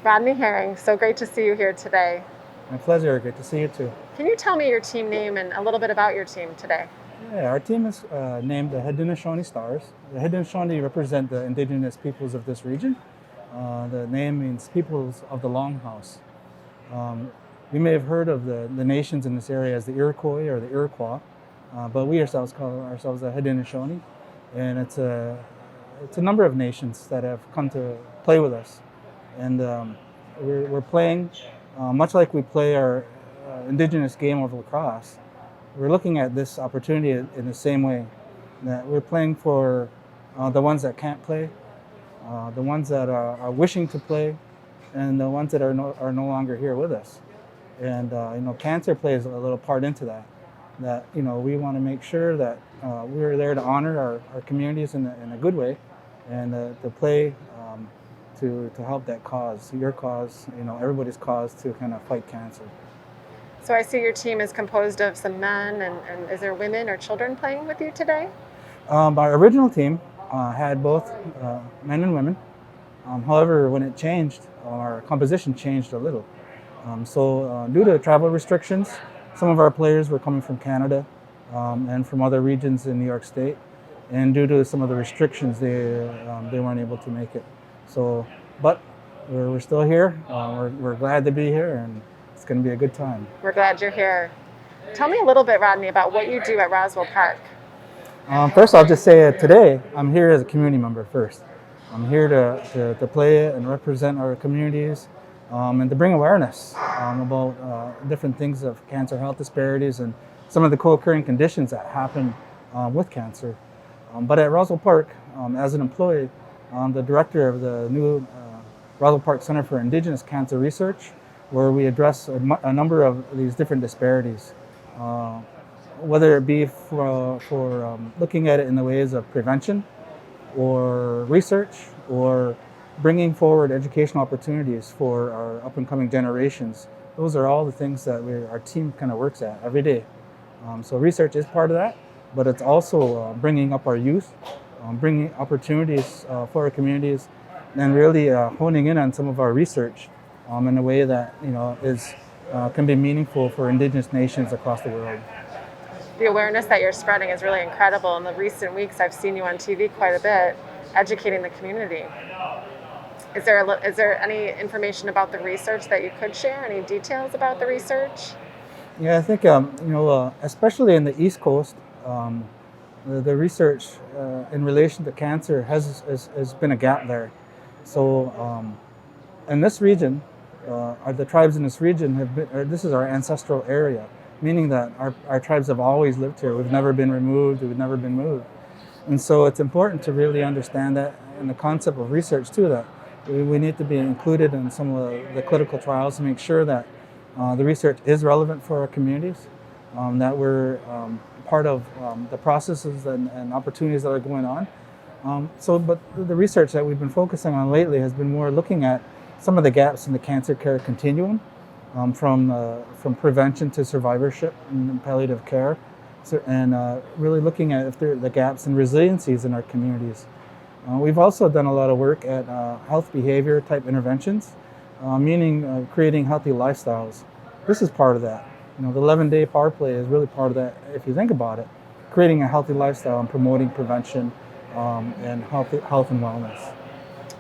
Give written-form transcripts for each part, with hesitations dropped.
Rodney Haring, so great to see you here today. My pleasure. Good to see you too. Can you tell me your team name and a little bit about your team today? Yeah, our team is named the Haudenosaunee Stars. The Haudenosaunee represent the indigenous peoples of this region. The name means peoples of the Longhouse. Um, you may have heard of the nations in this area as the Iroquois or the Iroquois, but we ourselves call ourselves the Haudenosaunee, and it's a number of nations that have come to play with us, and we're playing much like we play our indigenous game of lacrosse. We're looking at this opportunity in the same way, that we're playing for the ones that can't play, the ones that are wishing to play, and the ones that are no longer here with us. And cancer plays a little part into that. That we want to make sure that we're there to honor our communities in a good way, and to play to help that cause, your cause, everybody's cause, to kind of fight cancer. So I see your team is composed of some men, and is there women or children playing with you today? Our original team had both men and women. However, when it changed, our composition changed a little. So due to travel restrictions, some of our players were coming from Canada and from other regions in New York State. And due to some of the restrictions, they weren't able to make it. So, but we're still here. We're glad to be here, and it's going to be a good time. We're glad you're here. Tell me a little bit, Rodney, about what you do at Roswell Park. First, I'll just say today I'm here as a community member first. I'm here to play and represent our communities and to bring awareness about different things of cancer health disparities and some of the co-occurring conditions that happen with cancer. But at Roswell Park, as an employee, I'm the director of the new Roswell Park Center for Indigenous Cancer Research, where we address a number of these different disparities, whether it be for looking at it in the ways of prevention or research, or bringing forward educational opportunities for our up-and-coming generations. Those are all the things that our team kind of works at every day. So research is part of that, but it's also bringing up our youth, bringing opportunities for our communities, and really honing in on some of our research in a way that can be meaningful for Indigenous nations across the world. The awareness that you're spreading is really incredible. In the recent weeks, I've seen you on TV quite a bit, educating the community. Is there any information about the research that you could share? Any details about the research? Yeah, I think especially in the East Coast, the research in relation to cancer has been a gap there. So in this region, the tribes in this region this is our ancestral area, meaning that our tribes have always lived here. We've never been removed, we've never been moved. And so it's important to really understand that, and the concept of research too, that we need to be included in some of the clinical trials to make sure that the research is relevant for our communities, that we're part of the processes and opportunities that are going on. But the research that we've been focusing on lately has been more looking at some of the gaps in the cancer care continuum, from prevention to survivorship and palliative care, and really looking at if there are the gaps and resiliencies in our communities. We've also done a lot of work at health behavior type interventions, meaning creating healthy lifestyles. This is part of that. The 11-day power play is really part of that, if you think about it, creating a healthy lifestyle and promoting prevention and health and wellness.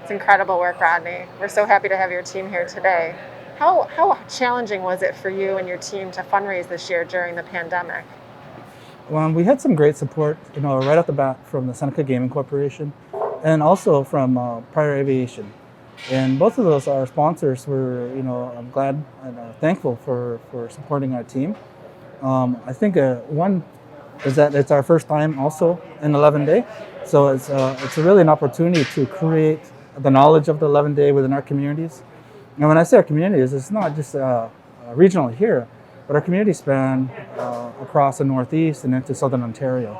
It's incredible work, Rodney. We're so happy to have your team here today. How challenging was it for you and your team to fundraise this year during the pandemic? Well, we had some great support, right off the bat from the Seneca Gaming Corporation, and also from Prior Aviation. And both of those, our sponsors, were, I'm glad and thankful for supporting our team. I think one is that it's our first time also in 11-day, so it's really an opportunity to create the knowledge of the 11-day within our communities. And when I say our communities, it's not just regional here, but our communities span across the Northeast and into Southern Ontario.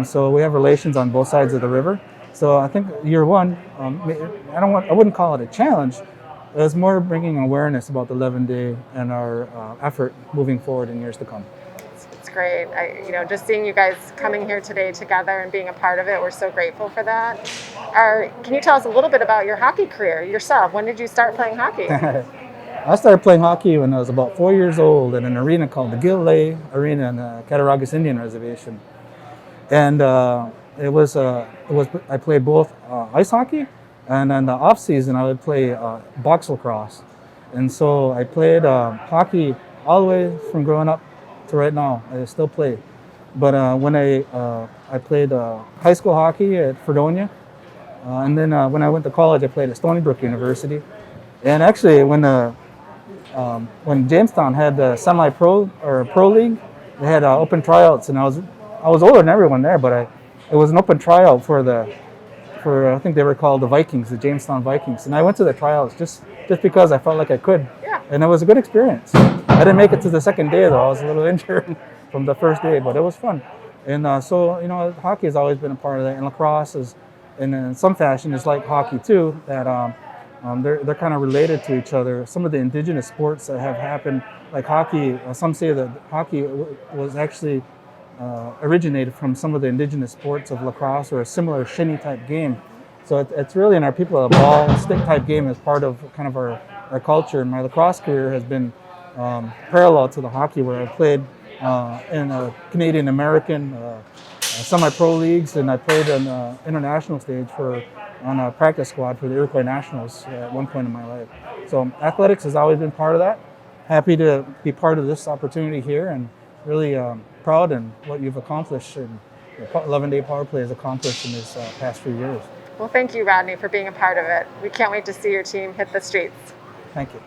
So we have relations on both sides of the river. So I think year one, I wouldn't call it a challenge. It was more bringing awareness about the 11-day and our effort moving forward in years to come. It's great. Just seeing you guys coming here today together and being a part of it, we're so grateful for that. Can you tell us a little bit about your hockey career yourself? When did you start playing hockey? I started playing hockey when I was about 4 years old in an arena called the Gil-Lay Arena in the Cattaraugus Indian Reservation. And I played both ice hockey, and in the off season I would play box lacrosse. And so I played hockey all the way from growing up to right now. I still play. But when I played high school hockey at Fredonia, and then when I went to college, I played at Stony Brook University. And actually, when Jamestown had the semi-pro or pro league, they had open tryouts, and I was older than everyone there, but it was an open tryout for I think they were called the Vikings, the Jamestown Vikings, and I went to the tryouts just because I felt like I could. Yeah. And it was a good experience. I didn't make it to the second day though. I was a little injured from the first day, but it was fun. And so hockey has always been a part of that, and lacrosse is, in some fashion, is like hockey too. That they're kind of related to each other. Some of the indigenous sports that have happened, like hockey, some say that hockey was actually originated from some of the indigenous sports of lacrosse or a similar shinny type game. So it's really in our people, a ball stick type game is part of kind of our culture. And my lacrosse career has been parallel to the hockey, where I played in a Canadian American semi-pro leagues, and I played on the international stage on a practice squad for the Iroquois Nationals at one point in my life. So athletics has always been part of that. Happy to be part of this opportunity here, and really proud in what you've accomplished and the 11-day power play has accomplished in this past few years. Well, thank you, Rodney, for being a part of it. We can't wait to see your team hit the streets. Thank you.